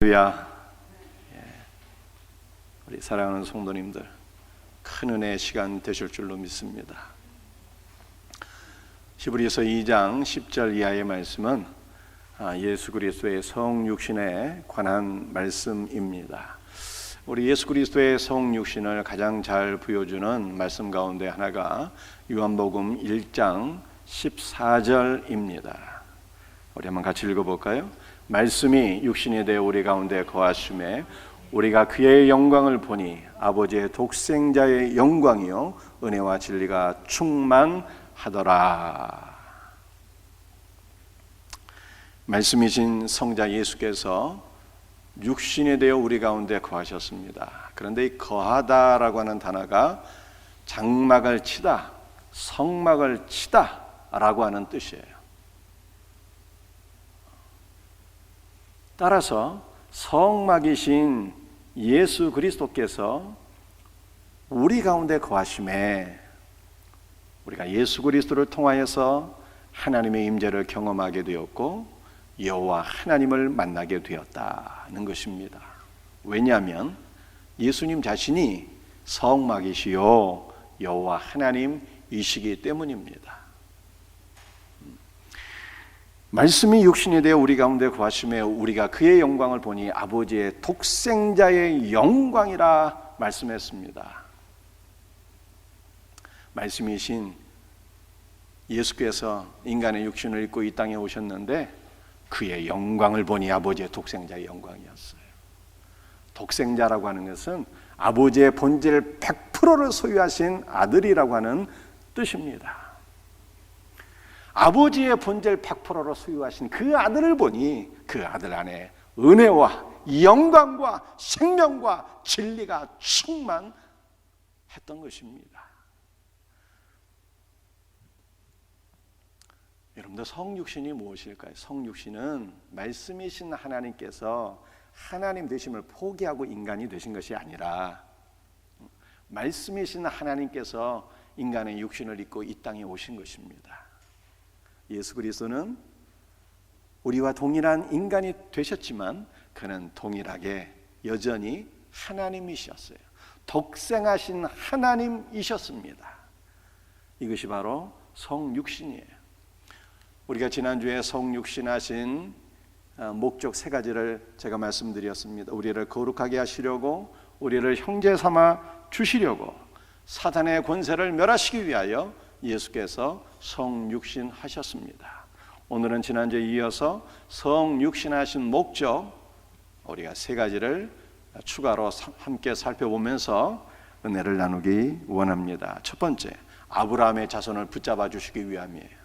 할렐루야. 우리 사랑하는 성도님들, 큰 은혜의 시간 되실 줄로 믿습니다. 히브리서 2장 10절 이하의 말씀은 예수 그리스도의 성육신에 관한 말씀입니다. 우리 예수 그리스도의 성육신을 가장 잘 보여주는 말씀 가운데 하나가 요한복음 1장 14절입니다. 우리 한번 같이 읽어볼까요? 말씀이 육신이 되어 우리 가운데 거하심에 우리가 그의 영광을 보니 아버지의 독생자의 영광이요 은혜와 진리가 충만하더라. 말씀이신 성자 예수께서 육신이 되어 우리 가운데 거하셨습니다. 그런데 이 거하다라고 하는 단어가 장막을 치다, 성막을 치다 라고 하는 뜻이에요. 따라서 성막이신 예수 그리스도께서 우리 가운데 거하심에 우리가 예수 그리스도를 통하여서 하나님의 임재를 경험하게 되었고 여호와 하나님을 만나게 되었다는 것입니다. 왜냐하면 예수님 자신이 성막이시요 여호와 하나님이시기 때문입니다. 말씀이 육신이 되어 우리 가운데 거하심에 우리가 그의 영광을 보니 아버지의 독생자의 영광이라 말씀했습니다. 말씀이신 예수께서 인간의 육신을 입고 이 땅에 오셨는데 그의 영광을 보니 아버지의 독생자의 영광이었어요. 독생자라고 하는 것은 아버지의 본질 100%를 소유하신 아들이라고 하는 뜻입니다. 아버지의 본질 100%로 소유하신 그 아들을 보니 그 아들 안에 은혜와 영광과 생명과 진리가 충만했던 것입니다. 여러분들, 성육신이 무엇일까요? 성육신은 말씀이신 하나님께서 하나님 되심을 포기하고 인간이 되신 것이 아니라 말씀이신 하나님께서 인간의 육신을 입고 이 땅에 오신 것입니다. 예수 그리스도는 우리와 동일한 인간이 되셨지만 그는 동일하게 여전히 하나님이셨어요. 독생하신 하나님이셨습니다. 이것이 바로 성육신이에요. 우리가 지난주에 성육신하신 목적 세 가지를 제가 말씀드렸습니다. 우리를 거룩하게 하시려고, 우리를 형제 삼아 주시려고, 사탄의 권세를 멸하시기 위하여 예수께서 성육신하셨습니다. 오늘은 지난주에 이어서 성육신하신 목적, 우리가 세 가지를 추가로 함께 살펴보면서 은혜를 나누기 원합니다. 첫 번째, 아브라함의 자손을 붙잡아 주시기 위함이에요.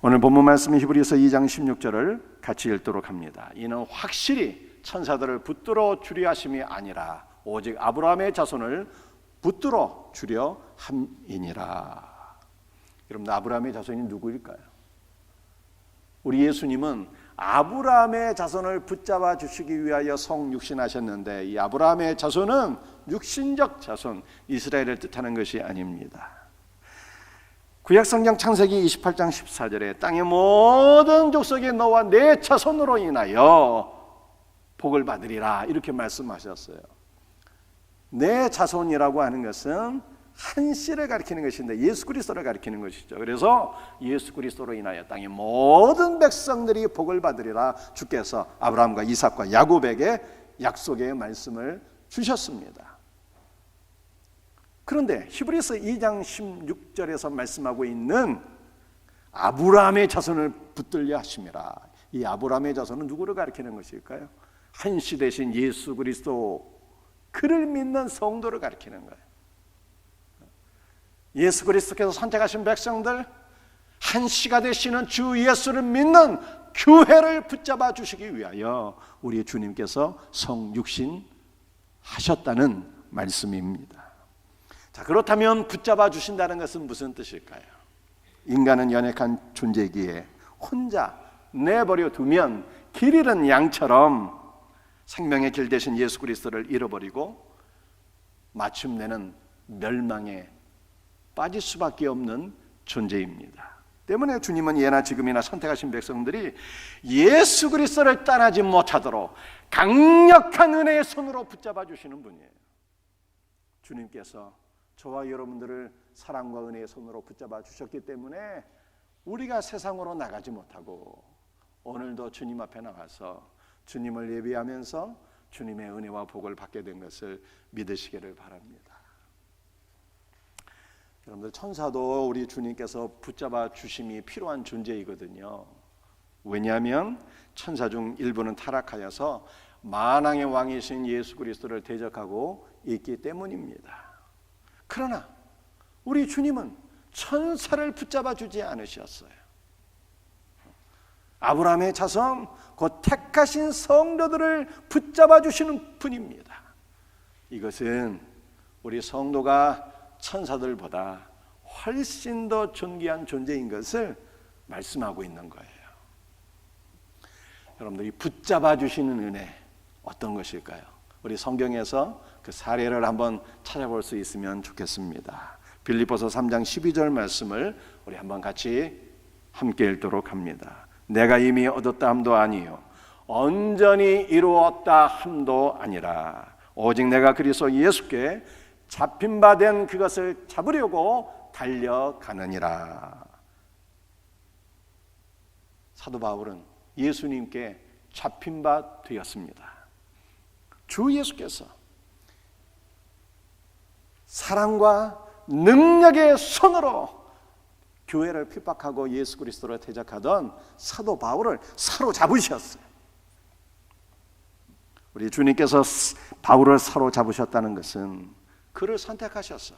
오늘 본문 말씀 히브리서 2장 16절을 같이 읽도록 합니다. 이는 확실히 천사들을 붙들어 주려 하심이 아니라 오직 아브라함의 자손을 붙들어 주려 함이니라. 여러분, 아브라함의 자손이 누구일까요? 우리 예수님은 아브라함의 자손을 붙잡아 주시기 위하여 성육신하셨는데 이 아브라함의 자손은 육신적 자손, 이스라엘을 뜻하는 것이 아닙니다. 구약성경 창세기 28장 14절에 땅의 모든 족속이 너와 내 자손으로 인하여 복을 받으리라 이렇게 말씀하셨어요. 내 자손이라고 하는 것은 한 씨를 가리키는 것인데 예수 그리스도를 가리키는 것이죠. 그래서 예수 그리스도로 인하여 땅의 모든 백성들이 복을 받으리라 주께서 아브라함과 이삭과 야곱에게 약속의 말씀을 주셨습니다. 그런데 히브리서 2장 16절에서 말씀하고 있는 아브라함의 자손을 붙들려 하심이라, 이 아브라함의 자손은 누구를 가리키는 것일까요? 한 씨 대신 예수 그리스도, 그를 믿는 성도를 가리키는 거예요. 예수 그리스도께서 선택하신 백성들, 한 씨가 되시는 주 예수를 믿는 교회를 붙잡아 주시기 위하여 우리 주님께서 성육신 하셨다는 말씀입니다. 자, 그렇다면 붙잡아 주신다는 것은 무슨 뜻일까요? 인간은 연약한 존재이기에 혼자 내버려 두면 길 잃은 양처럼 생명의 길 대신 예수 그리스도를 잃어버리고 마침내는 멸망에 빠질 수밖에 없는 존재입니다. 때문에 주님은 예나 지금이나 선택하신 백성들이 예수 그리스도를 떠나지 못하도록 강력한 은혜의 손으로 붙잡아 주시는 분이에요. 주님께서 저와 여러분들을 사랑과 은혜의 손으로 붙잡아 주셨기 때문에 우리가 세상으로 나가지 못하고 오늘도 주님 앞에 나가서 주님을 예비하면서 주님의 은혜와 복을 받게 된 것을 믿으시기를 바랍니다. 여러분들, 천사도 우리 주님께서 붙잡아 주심이 필요한 존재이거든요. 왜냐하면 천사 중 일부는 타락하여서 만왕의 왕이신 예수 그리스도를 대적하고 있기 때문입니다. 그러나 우리 주님은 천사를 붙잡아 주지 않으셨어요. 아브라함의 자손, 곧 택하신 성도들을 붙잡아 주시는 분입니다. 이것은 우리 성도가 천사들보다 훨씬 더 존귀한 존재인 것을 말씀하고 있는 거예요. 여러분들이 붙잡아 주시는 은혜 어떤 것일까요? 우리 성경에서 그 사례를 한번 찾아볼 수 있으면 좋겠습니다. 빌립보서 3장 12절 말씀을 우리 한번 같이 함께 읽도록 합니다. 내가 이미 얻었다 함도 아니요 온전히 이루었다 함도 아니라 오직 내가 그리스도 예수께 잡힌 바 된 그것을 잡으려고 달려가느니라. 사도 바울은 예수님께 잡힌 바 되었습니다. 주 예수께서 사랑과 능력의 손으로 교회를 핍박하고 예수 그리스도를 대적하던 사도 바울을 사로잡으셨어요. 우리 주님께서 바울을 사로잡으셨다는 것은 그를 선택하셨어.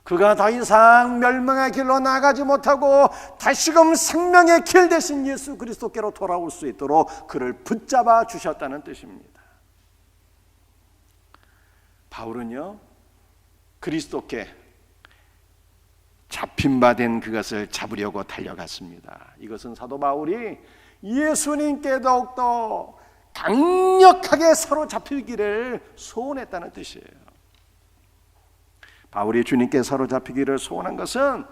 그가 더 이상 멸망의 길로 나가지 못하고 다시금 생명의 길 대신 예수 그리스도께로 돌아올 수 있도록 그를 붙잡아 주셨다는 뜻입니다. 바울은요, 그리스도께 잡힌 바 된 그것을 잡으려고 달려갔습니다. 이것은 사도 바울이 예수님께 더욱더 강력하게 사로잡히기를 소원했다는 뜻이에요. 바울이 주님께 사로잡히기를 소원한 것은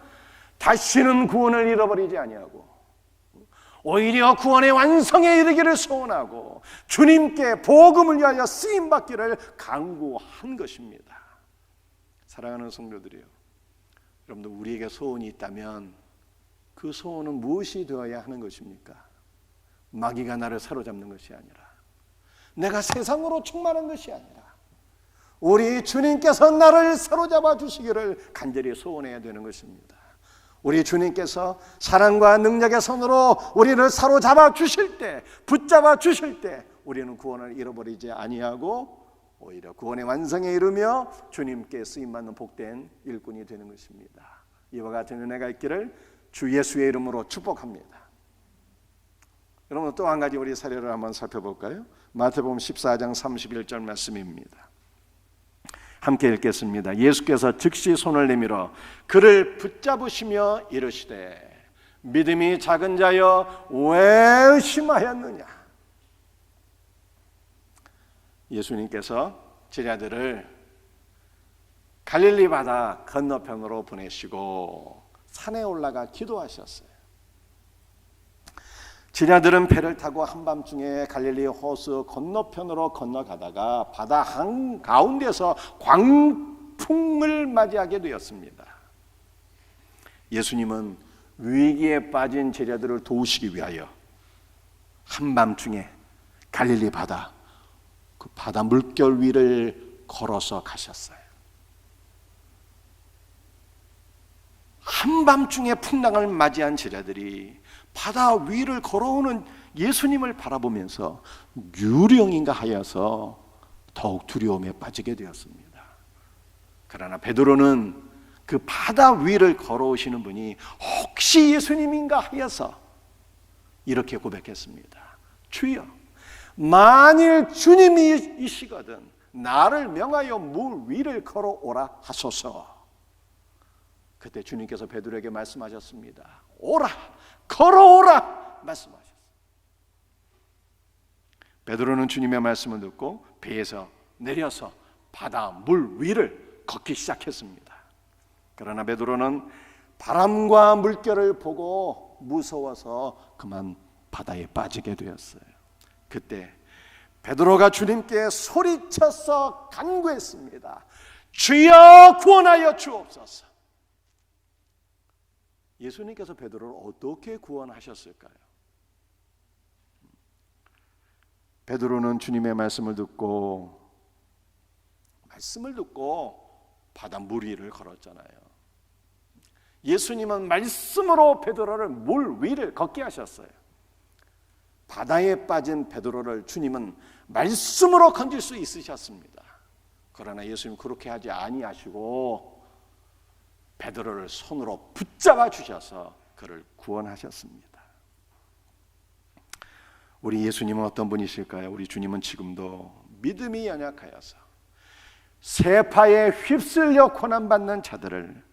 다시는 구원을 잃어버리지 아니하고 오히려 구원의 완성에 이르기를 소원하고 주님께 복음을 위하여 쓰임받기를 간구한 것입니다. 사랑하는 성도들이요, 여러분들, 우리에게 소원이 있다면 그 소원은 무엇이 되어야 하는 것입니까? 마귀가 나를 사로잡는 것이 아니라, 내가 세상으로 충만한 것이 아니라 우리 주님께서 나를 사로잡아 주시기를 간절히 소원해야 되는 것입니다. 우리 주님께서 사랑과 능력의 손으로 우리를 사로잡아 주실 때, 붙잡아 주실 때 우리는 구원을 잃어버리지 아니하고 오히려 구원의 완성에 이르며 주님께 쓰임받는 복된 일꾼이 되는 것입니다. 이와 같은 은혜가 있기를 주 예수의 이름으로 축복합니다. 여러분, 또 한 가지 우리 사례를 한번 살펴볼까요? 마태복음 14장 31절 말씀입니다. 함께 읽겠습니다. 예수께서 즉시 손을 내밀어 그를 붙잡으시며 이르시되 믿음이 작은 자여 왜 의심하였느냐. 예수님께서 제자들을 갈릴리 바다 건너편으로 보내시고 산에 올라가 기도하셨어요. 제자들은 배를 타고 한밤중에 갈릴리 호수 건너편으로 건너가다가 바다 한가운데서 광풍을 맞이하게 되었습니다. 예수님은 위기에 빠진 제자들을 도우시기 위하여 한밤중에 갈릴리 바다, 그 바다 물결 위를 걸어서 가셨어요. 한밤중에 풍랑을 맞이한 제자들이 바다 위를 걸어오는 예수님을 바라보면서 유령인가 하여서 더욱 두려움에 빠지게 되었습니다. 그러나 베드로는 그 바다 위를 걸어오시는 분이 혹시 예수님인가 하여서 이렇게 고백했습니다. 주여, 만일 주님이시거든 나를 명하여 물 위를 걸어오라 하소서. 그때 주님께서 베드로에게 말씀하셨습니다. 오라, 걸어오라 말씀하셨어요. 베드로는 주님의 말씀을 듣고 배에서 내려서 바다 물 위를 걷기 시작했습니다. 그러나 베드로는 바람과 물결을 보고 무서워서 그만 바다에 빠지게 되었어요. 그때 베드로가 주님께 소리쳐서 간구했습니다. 주여 구원하여 주옵소서. 예수님께서 베드로를 어떻게 구원하셨을까요? 베드로는 주님의 말씀을 듣고 바다 물 위를 걸었잖아요. 예수님은 말씀으로 베드로를 물 위를 걷게 하셨어요. 바다에 빠진 베드로를 주님은 말씀으로 건질 수 있으셨습니다. 그러나 예수님은 그렇게 하지 아니하시고 베드로를 손으로 붙잡아 주셔서 그를 구원하셨습니다. 우리 예수님은 어떤 분이실까요? 우리 주님은 지금도 믿음이 연약하여서 세파에 휩쓸려 고난받는 자들을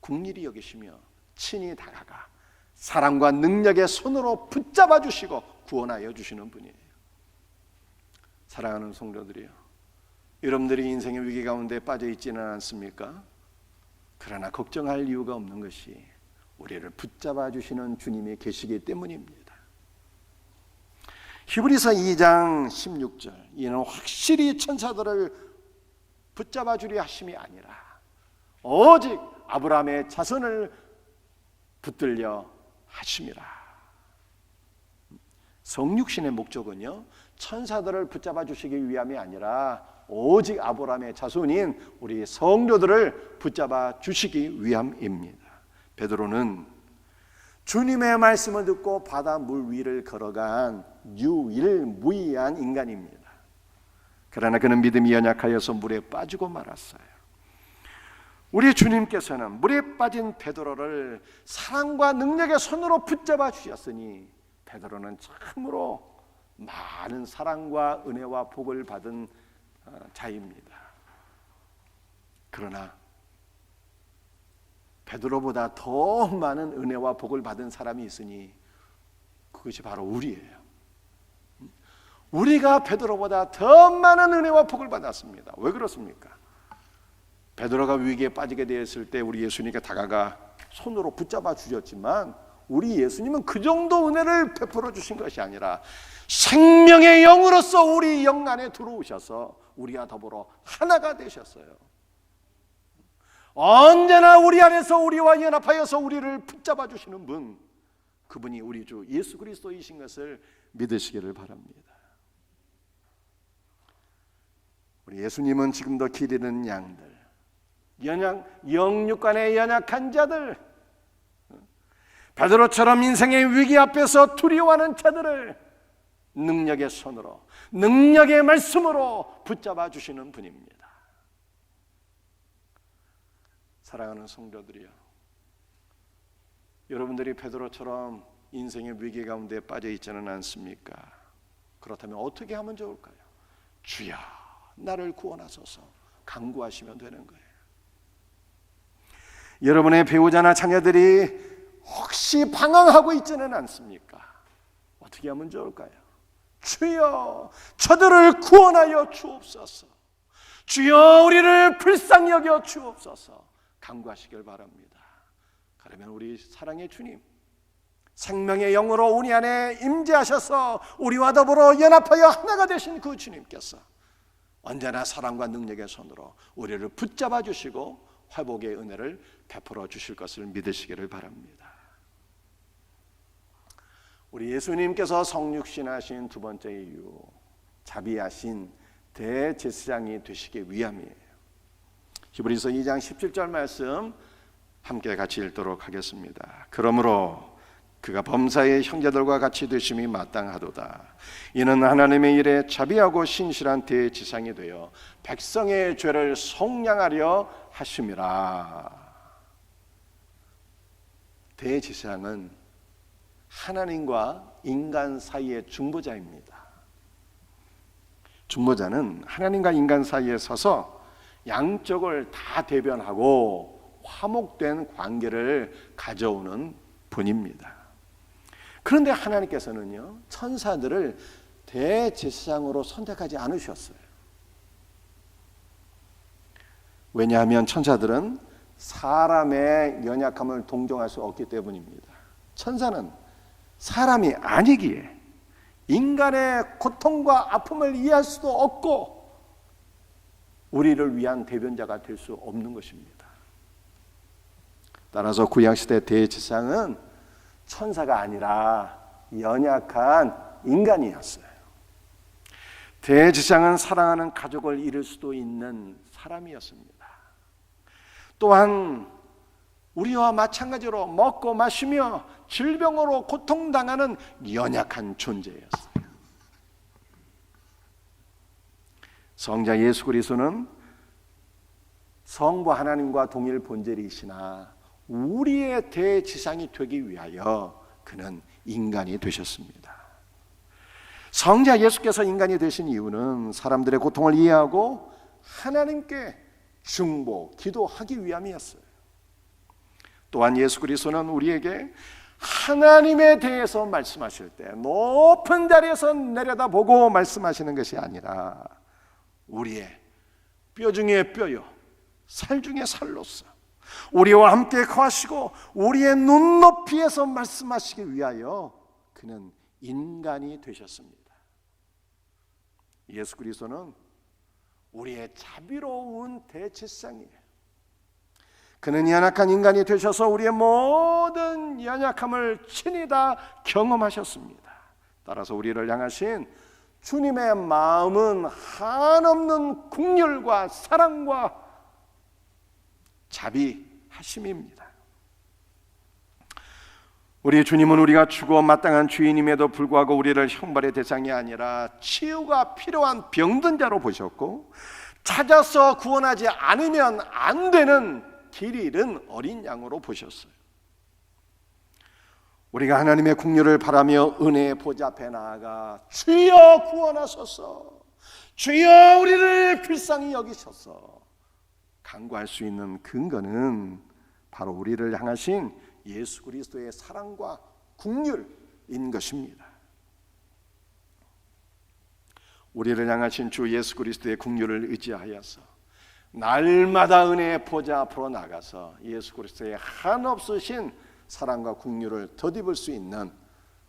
긍휼히 여기시며 친히 다가가 사랑과 능력의 손으로 붙잡아 주시고 구원하여 주시는 분이에요. 사랑하는 성도들이요, 여러분들이 인생의 위기 가운데 빠져 있지는 않습니까? 그러나 걱정할 이유가 없는 것이 우리를 붙잡아 주시는 주님이 계시기 때문입니다. 히브리서 2장 16절, 이는 확실히 천사들을 붙잡아 주려 하심이 아니라 오직 아브라함의 자손을 붙들려 하심이라. 성육신의 목적은요, 천사들을 붙잡아 주시기 위함이 아니라 오직 아브라함의 자손인 우리 성도들을 붙잡아 주시기 위함입니다. 베드로는 주님의 말씀을 듣고 바다 물 위를 걸어간 유일무이한 인간입니다. 그러나 그는 믿음이 연약하여서 물에 빠지고 말았어요. 우리 주님께서는 물에 빠진 베드로를 사랑과 능력의 손으로 붙잡아 주셨으니 베드로는 참으로 많은 사랑과 은혜와 복을 받은 자입니다. 그러나 베드로보다 더 많은 은혜와 복을 받은 사람이 있으니 그것이 바로 우리예요. 우리가 베드로보다 더 많은 은혜와 복을 받았습니다. 왜 그렇습니까? 베드로가 위기에 빠지게 되었을 때 우리 예수님께 다가가 손으로 붙잡아 주셨지만 우리 예수님은 그 정도 은혜를 베풀어 주신 것이 아니라 생명의 영으로서 우리 영 안에 들어오셔서 우리와 더불어 하나가 되셨어요. 언제나 우리 안에서 우리와 연합하여서 우리를 붙잡아 주시는 분, 그분이 우리 주 예수 그리스도이신 것을 믿으시기를 바랍니다. 우리 예수님은 지금도 기르는 양들, 영육간에 연약한 자들, 베드로처럼 인생의 위기 앞에서 두려워하는 자들을 능력의 손으로, 능력의 말씀으로 붙잡아 주시는 분입니다. 사랑하는 성도들이요, 여러분들이 베드로처럼 인생의 위기 가운데 빠져 있지는 않습니까? 그렇다면 어떻게 하면 좋을까요? 주여 나를 구원하소서 간구하시면 되는 거예요. 여러분의 배우자나 자녀들이 혹시 방황하고 있지는 않습니까? 어떻게 하면 좋을까요? 주여 저들을 구원하여 주옵소서, 주여 우리를 불쌍히 여겨 주옵소서 간구하시길 바랍니다. 그러면 우리 사랑의 주님, 생명의 영으로 우리 안에 임재하셔서 우리와 더불어 연합하여 하나가 되신 그 주님께서 언제나 사랑과 능력의 손으로 우리를 붙잡아 주시고 회복의 은혜를 베풀어 주실 것을 믿으시기를 바랍니다. 우리 예수님께서 성육신하신 두 번째 이유, 자비하신 대제사장이 되시기 위함이에요. 히브리서 2장 17절 말씀 함께 같이 읽도록 하겠습니다. 그러므로 그가 범사의 형제들과 같이 되심이 마땅하도다. 이는 하나님의 일에 자비하고 신실한 대제사장이 되어 백성의 죄를 속량하려 하심이라. 대제사장은 하나님과 인간 사이의 중보자입니다. 중보자는 하나님과 인간 사이에 서서 양쪽을 다 대변하고 화목된 관계를 가져오는 분입니다. 그런데 하나님께서는요, 천사들을 대제사장으로 선택하지 않으셨어요. 왜냐하면 천사들은 사람의 연약함을 동정할 수 없기 때문입니다. 천사는 사람이 아니기에 인간의 고통과 아픔을 이해할 수도 없고 우리를 위한 대변자가 될 수 없는 것입니다. 따라서 구약시대 대제사장은 천사가 아니라 연약한 인간이었어요. 대제사장은 사랑하는 가족을 잃을 수도 있는 사람이었습니다. 또한 우리와 마찬가지로 먹고 마시며 질병으로 고통당하는 연약한 존재였어요. 성자 예수 그리스도는 성부 하나님과 동일 본질이시나 우리의 대지상이 되기 위하여 그는 인간이 되셨습니다. 성자 예수께서 인간이 되신 이유는 사람들의 고통을 이해하고 하나님께 중보, 기도하기 위함이었어요. 또한 예수 그리스도는 우리에게 하나님에 대해서 말씀하실 때 높은 자리에서 내려다보고 말씀하시는 것이 아니라 우리의 뼈 중에 뼈요 살 중에 살로서 우리와 함께 거하시고 우리의 눈높이에서 말씀하시기 위하여 그는 인간이 되셨습니다. 예수 그리스도는 우리의 자비로운 대제사장이에요. 그는 연약한 인간이 되셔서 우리의 모든 연약함을 친히 다 경험하셨습니다. 따라서 우리를 향하신 주님의 마음은 한없는 긍휼과 사랑과 자비하심입니다. 우리 주님은 우리가 죽어 마땅한 주인임에도 불구하고 우리를 형벌의 대상이 아니라 치유가 필요한 병든 자로 보셨고 찾아서 구원하지 않으면 안 되는 길 잃은 어린 양으로 보셨어요. 우리가 하나님의 긍휼을 바라며 은혜의 보좌 앞에 나아가 주여 구원하소서, 주여 우리를 불쌍히 여기셔서 간구할 수 있는 근거는 바로 우리를 향하신 예수 그리스도의 사랑과 긍휼인 것입니다. 우리를 향하신 주 예수 그리스도의 긍휼을 의지하여서 날마다 은혜의 보좌 앞으로 나가서 예수 그리스도의 한없으신 사랑과 긍휼을 덧입을 수 있는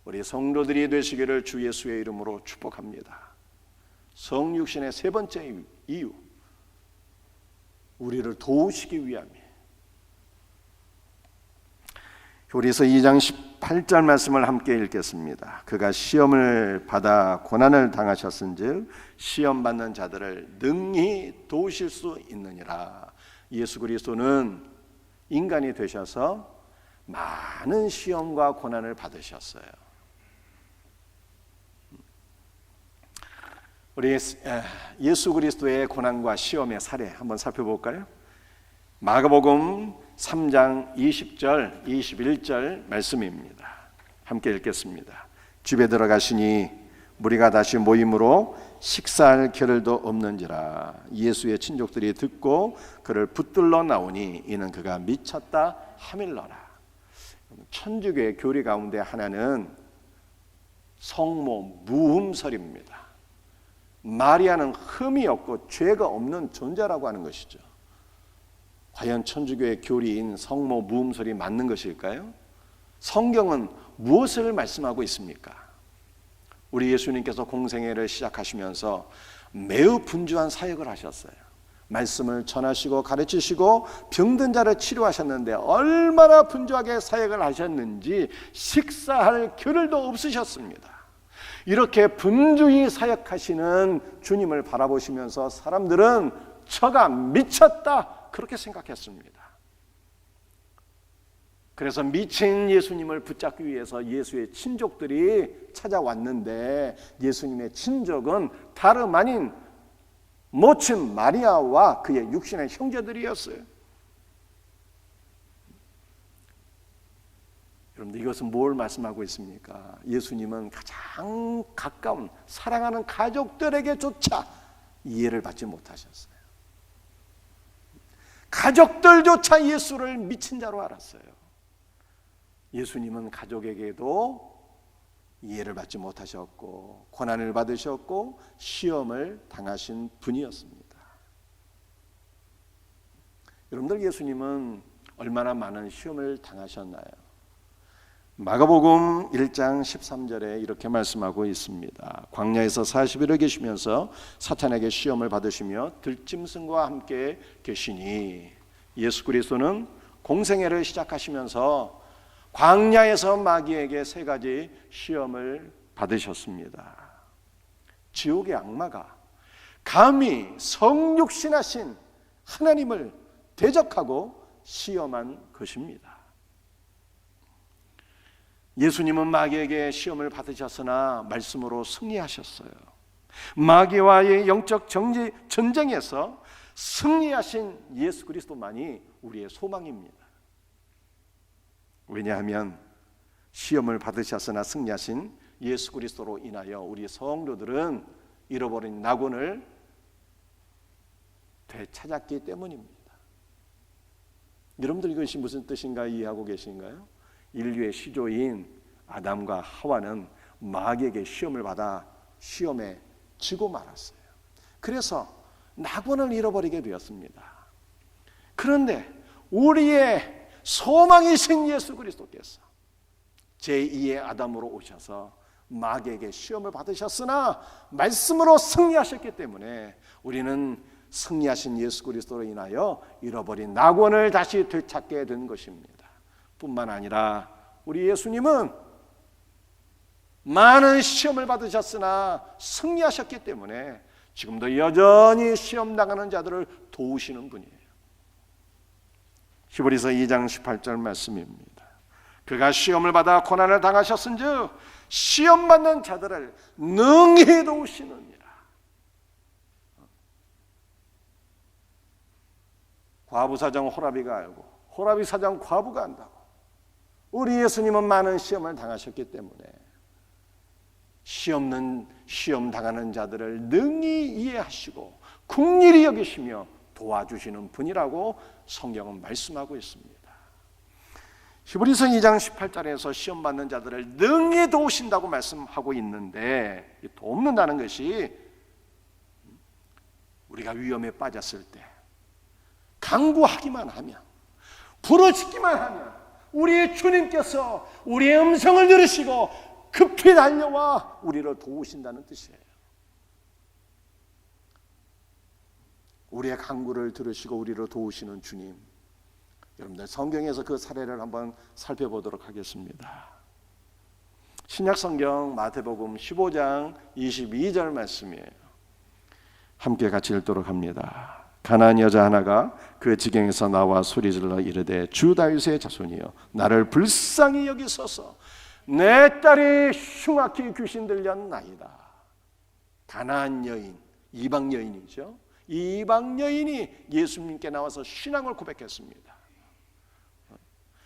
우리 성도들이 되시기를 주 예수의 이름으로 축복합니다. 성육신의 세 번째 이유, 우리를 도우시기 위함이에요. 교리서 2장 18절 말씀을 함께 읽겠습니다. 그가 시험을 받아 고난을 당하셨은즉 시험 받는 자들을 능히 도우실 수 있느니라. 예수 그리스도는 인간이 되셔서 많은 시험과 고난을 받으셨어요. 우리 예수 그리스도의 고난과 시험의 사례 한번 살펴볼까요? 마가복음 3장 20절 21절 말씀입니다. 함께 읽겠습니다. 집에 들어가시니 무리가 다시 모임으로 식사할 겨를도 없는지라. 예수의 친족들이 듣고 그를 붙들러 나오니 이는 그가 미쳤다 하밀러라. 천주교의 교리 가운데 하나는 성모 무흠설입니다. 마리아는 흠이 없고 죄가 없는 존재라고 하는 것이죠. 과연 천주교의 교리인 성모 무흠설이 맞는 것일까요? 성경은 무엇을 말씀하고 있습니까? 우리 예수님께서 공생애를 시작하시면서 매우 분주한 사역을 하셨어요. 말씀을 전하시고 가르치시고 병든 자를 치료하셨는데 얼마나 분주하게 사역을 하셨는지 식사할 겨를도 없으셨습니다. 이렇게 분주히 사역하시는 주님을 바라보시면서 사람들은 저가 미쳤다 그렇게 생각했습니다. 그래서 미친 예수님을 붙잡기 위해서 예수의 친족들이 찾아왔는데 예수님의 친족은 다름 아닌 모친 마리아와 그의 육신의 형제들이었어요. 여러분들 이것은 뭘 말씀하고 있습니까? 예수님은 가장 가까운 사랑하는 가족들에게조차 이해를 받지 못하셨어요. 가족들조차 예수를 미친 자로 알았어요. 예수님은 가족에게도 이해를 받지 못하셨고 고난을 받으셨고 시험을 당하신 분이었습니다. 여러분들 예수님은 얼마나 많은 시험을 당하셨나요? 마가복음 1장 13절에 이렇게 말씀하고 있습니다. 광야에서 40일을 계시면서 사탄에게 시험을 받으시며 들짐승과 함께 계시니, 예수 그리스도는 공생애를 시작하시면서 광야에서 마귀에게 3가지 시험을 받으셨습니다. 지옥의 악마가 감히 성육신하신 하나님을 대적하고 시험한 것입니다. 예수님은 마귀에게 시험을 받으셨으나 말씀으로 승리하셨어요. 마귀와의 영적 전쟁에서 승리하신 예수 그리스도만이 우리의 소망입니다. 왜냐하면 시험을 받으셨으나 승리하신 예수 그리스도로 인하여 우리 성도들은 잃어버린 낙원을 되찾았기 때문입니다. 여러분들 이것이 무슨 뜻인가 이해하고 계신가요? 인류의 시조인 아담과 하와는 마귀에게 시험을 받아 시험에 지고 말았어요. 그래서 낙원을 잃어버리게 되었습니다. 그런데 우리의 소망이신 예수 그리스도께서 제2의 아담으로 오셔서 마귀에게 시험을 받으셨으나 말씀으로 승리하셨기 때문에 우리는 승리하신 예수 그리스도로 인하여 잃어버린 낙원을 다시 되찾게 된 것입니다. 뿐만 아니라 우리 예수님은 많은 시험을 받으셨으나 승리하셨기 때문에 지금도 여전히 시험 당하는 자들을 도우시는 분이에요. 히브리서 2장 18절 말씀입니다. 그가 시험을 받아 고난을 당하셨은즉 시험 받는 자들을 능히 도우시느니라. 과부 사정 호라비가 알고 호라비 사정 과부가 안다고. 우리 예수님은 많은 시험을 당하셨기 때문에 시험 당하는 자들을 능히 이해하시고 긍휼히 여기시며 도와주시는 분이라고 성경은 말씀하고 있습니다. 히브리서 2장 18절에서 시험 받는 자들을 능히 도우신다고 말씀하고 있는데, 돕는다는 것이 우리가 위험에 빠졌을 때 강구하기만 하면, 부르짖기만 하면 우리의 주님께서 우리의 음성을 들으시고 급히 달려와 우리를 도우신다는 뜻이에요. 우리의 간구를 들으시고 우리를 도우시는 주님, 여러분들 성경에서 그 사례를 한번 살펴보도록 하겠습니다. 신약성경 마태복음 15장 22절 말씀이에요. 함께 같이 읽도록 합니다. 가나안 여자 하나가 그 지경에서 나와 소리질러 이르되 주 다윗의 자손이여 나를 불쌍히 여기소서 내 딸이 흉악히 귀신 들렸나이다. 가나안 여인, 이방 여인이죠. 이 이방 여인이 예수님께 나와서 신앙을 고백했습니다.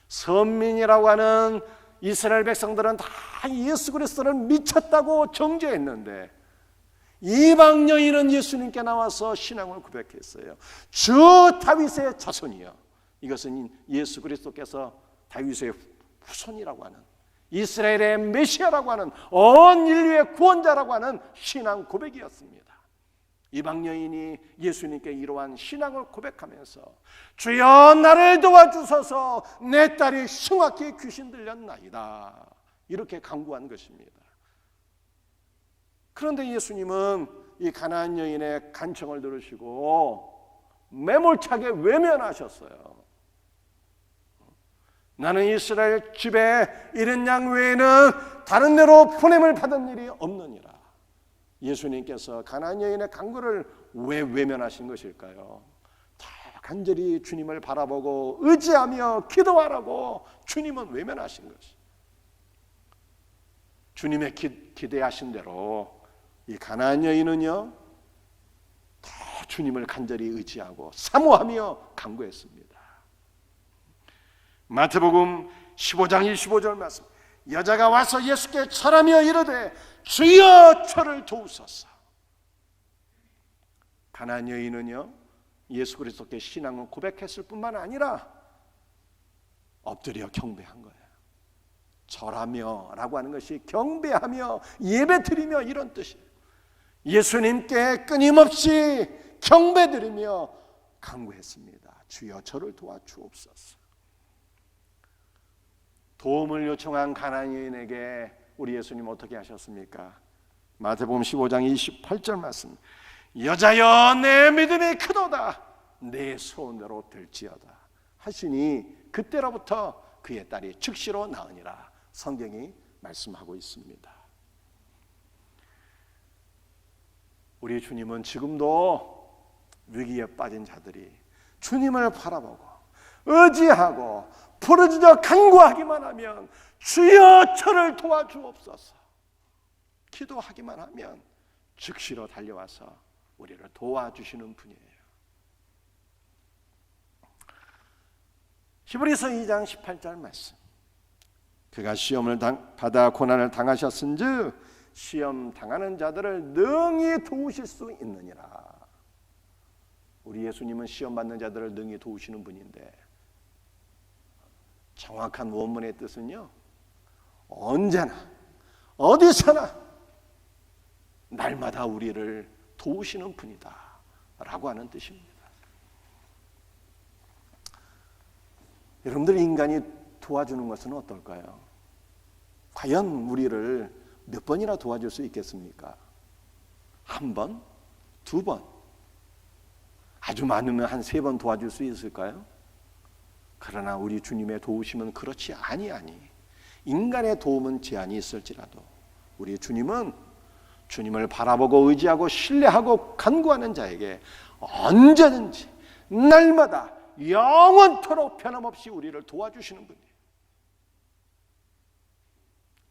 선민이라고 하는 이스라엘 백성들은 다 예수 그리스도를 미쳤다고 정죄했는데 이방 여인은 예수님께 나와서 신앙을 고백했어요. 주 다윗의 자손이요. 이것은 예수 그리스도께서 다윗의 후손이라고 하는, 이스라엘의 메시아라고 하는, 온 인류의 구원자라고 하는 신앙 고백이었습니다. 이방 여인이 예수님께 이러한 신앙을 고백하면서 주여 나를 도와주소서 내 딸이 흉악히 귀신 들렸나이다, 이렇게 간구한 것입니다. 그런데 예수님은 이 가나안 여인의 간청을 들으시고 매몰차게 외면하셨어요. 나는 이스라엘 집에 이른 양 외에는 다른 데로 보냄을 받은 일이 없느니라. 예수님께서 가나안 여인의 간구를 왜 외면하신 것일까요? 다 간절히 주님을 바라보고 의지하며 기도하라고 주님은 외면하신 것이. 주님의 기대하신 대로 이 가나안 여인은요 다 주님을 간절히 의지하고 사모하며 간구했습니다. 마태복음 15장 25절 말씀, 여자가 와서 예수께 절하며 이르되 주여 저를 도우소서. 가나안 여인은요 예수 그리스도께 신앙을 고백했을 뿐만 아니라 엎드려 경배한 거예요. 절하며 라고 하는 것이 경배하며 예배드리며 이런 뜻이에요. 예수님께 끊임없이 경배드리며 간구했습니다. 주여 저를 도와주옵소서. 도움을 요청한 가나안 여인에게 우리 예수님 어떻게 하셨습니까? 마태복음 15장 28절 말씀, 여자여 내 믿음이 크도다, 내 소원대로 될지어다 하시니 그때로부터 그의 딸이 즉시로 나으니라 성경이 말씀하고 있습니다. 우리 주님은 지금도 위기에 빠진 자들이 주님을 바라보고 의지하고 부르짖어 간구하기만 하면 주여 저를 도와주옵소서 기도하기만 하면 즉시로 달려와서 우리를 도와주시는 분이에요. 히브리서 2장 18절 말씀, 그가 시험을 받아 고난을 당하셨은즉 시험 당하는 자들을 능히 도우실 수 있느니라. 우리 예수님은 시험 받는 자들을 능히 도우시는 분인데, 정확한 원문의 뜻은요, 언제나 어디서나 날마다 우리를 도우시는 분이다 라고 하는 뜻입니다. 여러분들, 인간이 도와주는 것은 어떨까요? 과연 우리를 몇 번이나 도와줄 수 있겠습니까? 한 번? 두 번? 아주 많으면 한 3번 도와줄 수 있을까요? 그러나 우리 주님의 도우심은 그렇지 아니하니, 인간의 도움은 제한이 있을지라도 우리 주님은 주님을 바라보고 의지하고 신뢰하고 간구하는 자에게 언제든지 날마다 영원토록 변함없이 우리를 도와주시는 분이에요.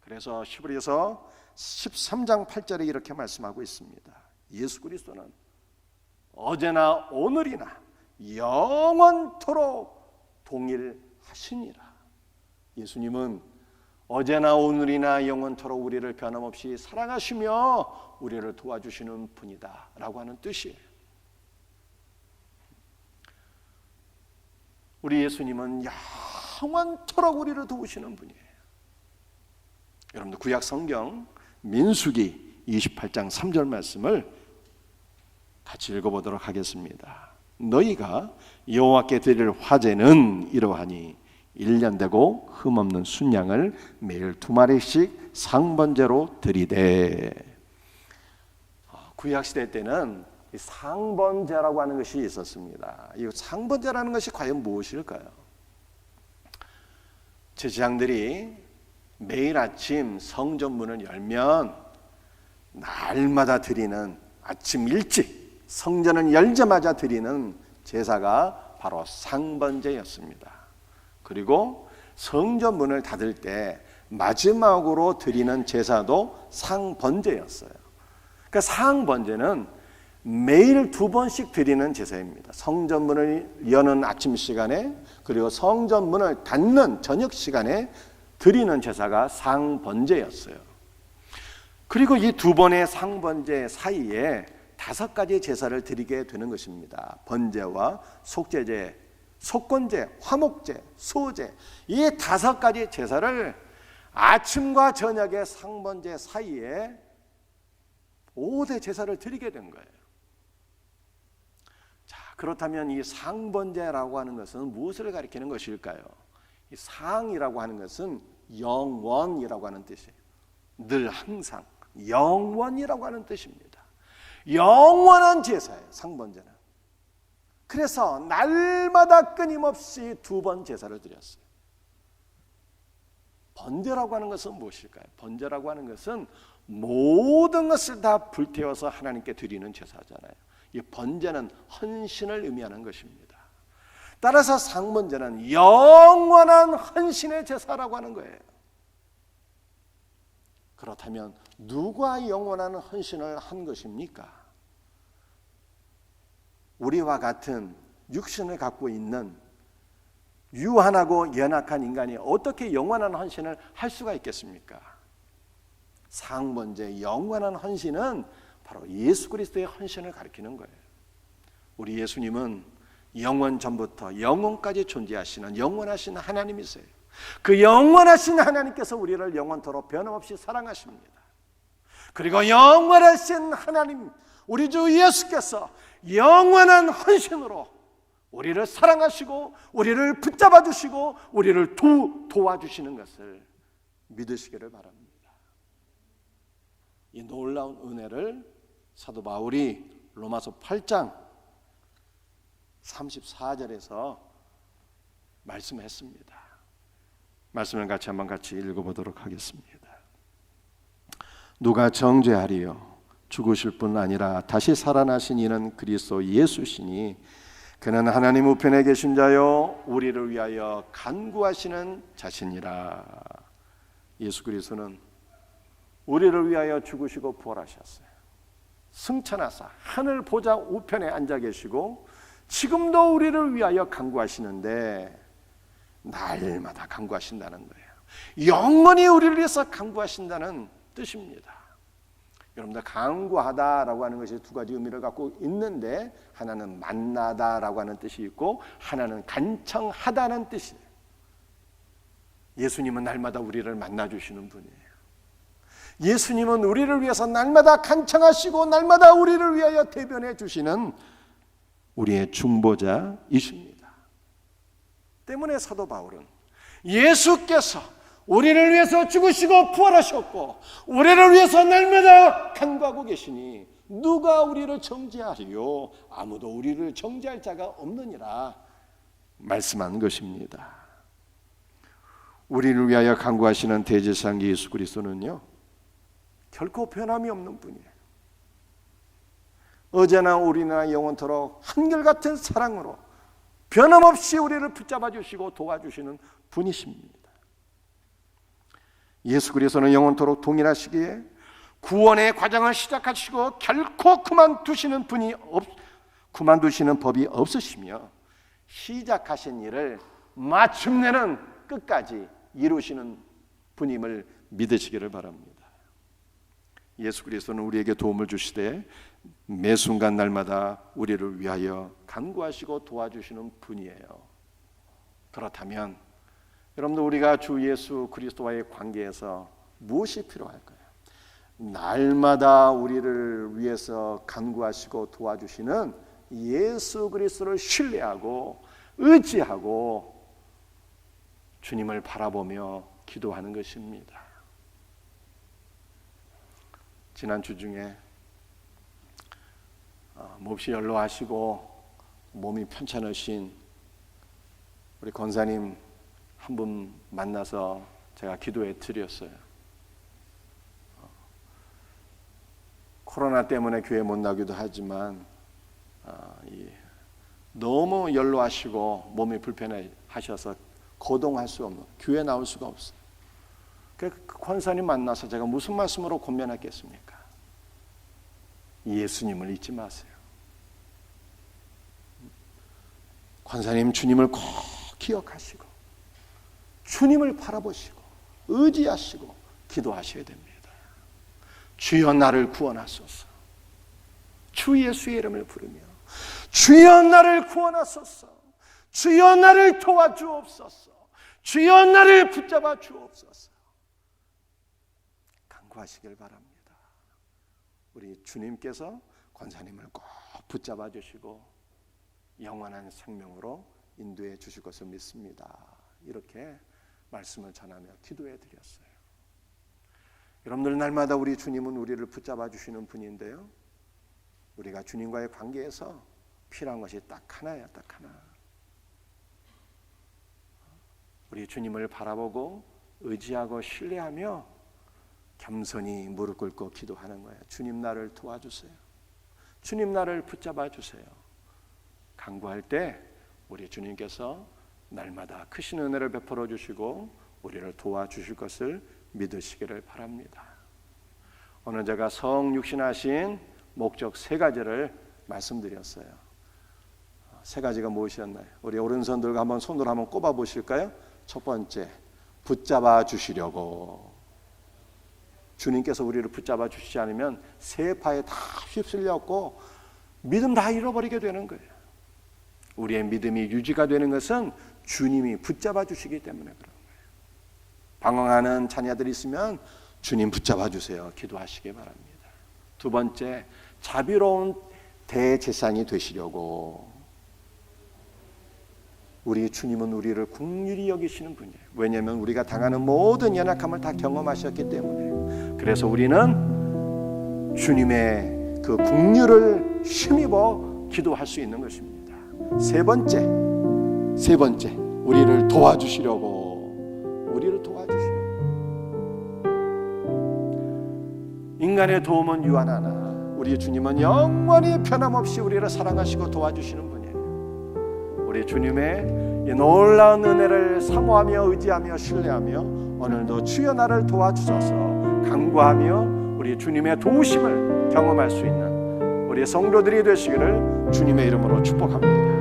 그래서 히브리서 13장 8절에 이렇게 말씀하고 있습니다. 예수 그리스도는 어제나 오늘이나 영원토록 동일하시니라. 예수님은 어제나 오늘이나 영원토록 우리를 변함없이 사랑하시며 우리를 도와주시는 분이다 라고 하는 뜻이에요. 우리 예수님은 영원토록 우리를 도우시는 분이에요. 여러분들, 구약 성경 민수기 28장 3절 말씀을 같이 읽어보도록 하겠습니다. 너희가 여호와께 드릴 화제는 이러하니 1년 되고 흠없는 순양을 매일 2마리씩 상번제로 드리되. 구약시대 때는 상번제라고 하는 것이 있었습니다. 이 상번제라는 것이 과연 무엇일까요? 제사장들이 매일 아침 성전문을 열면 날마다 드리는, 아침 일찍 성전을 열자마자 드리는 제사가 바로 상번제였습니다. 그리고 성전문을 닫을 때 마지막으로 드리는 제사도 상번제였어요. 그러니까 상번제는 매일 2번씩 드리는 제사입니다. 성전문을 여는 아침 시간에, 그리고 성전문을 닫는 저녁 시간에 드리는 제사가 상번제였어요. 그리고 이 2번의 상번제 사이에 5가지 제사를 드리게 되는 것입니다. 번제와 속죄제, 속건제, 화목제, 소제, 이 5가지 제사를 아침과 저녁의 상번제 사이에 5대 제사를 드리게 된 거예요. 자, 그렇다면 이 상번제라고 하는 것은 무엇을 가리키는 것일까요? 이 상이라고 하는 것은 영원이라고 하는 뜻이에요. 늘 항상 영원이라고 하는 뜻입니다. 영원한 제사예요, 상번제는. 그래서 날마다 끊임없이 2번 제사를 드렸어요. 번제라고 하는 것은 무엇일까요? 번제라고 하는 것은 모든 것을 다 불태워서 하나님께 드리는 제사잖아요. 이 번제는 헌신을 의미하는 것입니다. 따라서 상번제는 영원한 헌신의 제사라고 하는 거예요. 그렇다면 누가 영원한 헌신을 한 것입니까? 우리와 같은 육신을 갖고 있는 유한하고 연약한 인간이 어떻게 영원한 헌신을 할 수가 있겠습니까? 상번제 영원한 헌신은 바로 예수 그리스도의 헌신을 가리키는 거예요. 우리 예수님은 영원 전부터 영원까지 존재하시는 영원하신 하나님이세요. 그 영원하신 하나님께서 우리를 영원토록 변함없이 사랑하십니다. 그리고 영원하신 하나님, 우리 주 예수께서 영원한 헌신으로 우리를 사랑하시고 우리를 붙잡아 주시고 우리를 도와주시는 것을 믿으시기를 바랍니다. 이 놀라운 은혜를 사도 바울이 로마서 8장 34절에서 말씀했습니다. 말씀을 한번 같이 읽어보도록 하겠습니다. 누가 정죄하리요? 죽으실 뿐 아니라 다시 살아나신 이는 그리스도 예수시니 그는 하나님 우편에 계신 자요 우리를 위하여 간구하시는 자시니라. 예수 그리스도는 우리를 위하여 죽으시고 부활하셨어요. 승천하사 하늘 보좌 우편에 앉아 계시고 지금도 우리를 위하여 간구하시는데 날마다 간구하신다는 거예요. 영원히 우리를 위해서 간구하신다는 뜻입니다. 여러분들 간구하다라고 하는 것이 두 가지 의미를 갖고 있는데 하나는 만나다라고 하는 뜻이 있고 하나는 간청하다는 뜻이에요. 예수님은 날마다 우리를 만나주시는 분이에요. 예수님은 우리를 위해서 날마다 간청하시고 날마다 우리를 위하여 대변해 주시는 우리의 중보자이십니다. 때문에 사도 바울은 예수께서 우리를 위해서 죽으시고 부활하셨고 우리를 위해서 날마다 간구하고 계시니 누가 우리를 정죄하리요? 아무도 우리를 정죄할 자가 없느니라 말씀한 것입니다. 우리를 위하여 간구하시는 대제사장 예수 그리스도는요 결코 변함이 없는 분이에요. 어제나 우리나 영원토록 한결같은 사랑으로 변함없이 우리를 붙잡아 주시고 도와주시는 분이십니다. 예수 그리스도는 영원토록 동일하시기에 구원의 과정을 시작하시고 결코 그만두시는 법이 없으시며 시작하신 일을 마침내는 끝까지 이루시는 분임을 믿으시기를 바랍니다. 예수 그리스도는 우리에게 도움을 주시되 매 순간 날마다 우리를 위하여 간구하시고 도와주시는 분이에요. 그렇다면 여러분들 우리가 주 예수 그리스도와의 관계에서 무엇이 필요할까요? 날마다 우리를 위해서 간구하시고 도와주시는 예수 그리스도를 신뢰하고 의지하고 주님을 바라보며 기도하는 것입니다. 지난 주 중에 몹시 연로하시고 몸이 편찮으신 우리 권사님 한 분 만나서 제가 기도해 드렸어요. 코로나 때문에 교회 못 나기도 하지만 너무 연로하시고 몸이 불편하셔서 거동할 수 없는, 교회 나올 수가 없어요. 그 권사님 만나서 제가 무슨 말씀으로 권면하겠습니까? 예수님을 잊지 마세요. 권사님 주님을 꼭 기억하시고 주님을 바라보시고 의지하시고 기도하셔야 됩니다. 주여 나를 구원하소서. 주 예수의 이름을 부르며 주여 나를 구원하소서. 주여 나를 도와주옵소서. 주여 나를 붙잡아 주옵소서. 간구하시길 바랍니다. 우리 주님께서 권사님을 꼭 붙잡아 주시고 영원한 생명으로 인도해 주실 것을 믿습니다. 이렇게 말씀을 전하며 기도해 드렸어요. 여러분들 날마다 우리 주님은 우리를 붙잡아 주시는 분인데요, 우리가 주님과의 관계에서 필요한 것이 딱 하나야, 딱 하나. 우리 주님을 바라보고 의지하고 신뢰하며 겸손히 무릎 꿇고 기도하는 거예요. 주님 나를 도와주세요. 주님 나를 붙잡아 주세요. 간구할 때 우리 주님께서 날마다 크신 은혜를 베풀어 주시고 우리를 도와주실 것을 믿으시기를 바랍니다. 오늘 제가 성육신하신 목적 세 가지를 말씀드렸어요. 세 가지가 무엇이었나요? 우리 오른손들과 한번 손으로 한번 꼽아 보실까요? 첫 번째, 붙잡아 주시려고. 주님께서 우리를 붙잡아 주시지 않으면 세파에 다 휩쓸렸고 믿음 다 잃어버리게 되는 거예요. 우리의 믿음이 유지가 되는 것은 주님이 붙잡아 주시기 때문에 그런 거예요. 방황하는 자녀들이 있으면 주님 붙잡아 주세요. 기도하시기 바랍니다. 두 번째, 자비로운 대제사장이 되시려고. 우리 주님은 우리를 긍휼히 여기시는 분이에요. 왜냐하면 우리가 당하는 모든 연약함을 다 경험하셨기 때문에. 그래서 우리는 주님의 그 긍휼을 힘입어 기도할 수 있는 것입니다. 세 번째, 우리를 도와주시려고. 인간의 도움은 유한하나 우리 주님은 영원히 변함없이 우리를 사랑하시고 도와주시는 분이에요. 우리 주님의 이 놀라운 은혜를 사모하며 의지하며 신뢰하며 오늘도 주여 나를 도와주소서 간구하며 우리 주님의 도우심을 경험할 수 있는 우리 성도들이 되시기를 주님의 이름으로 축복합니다.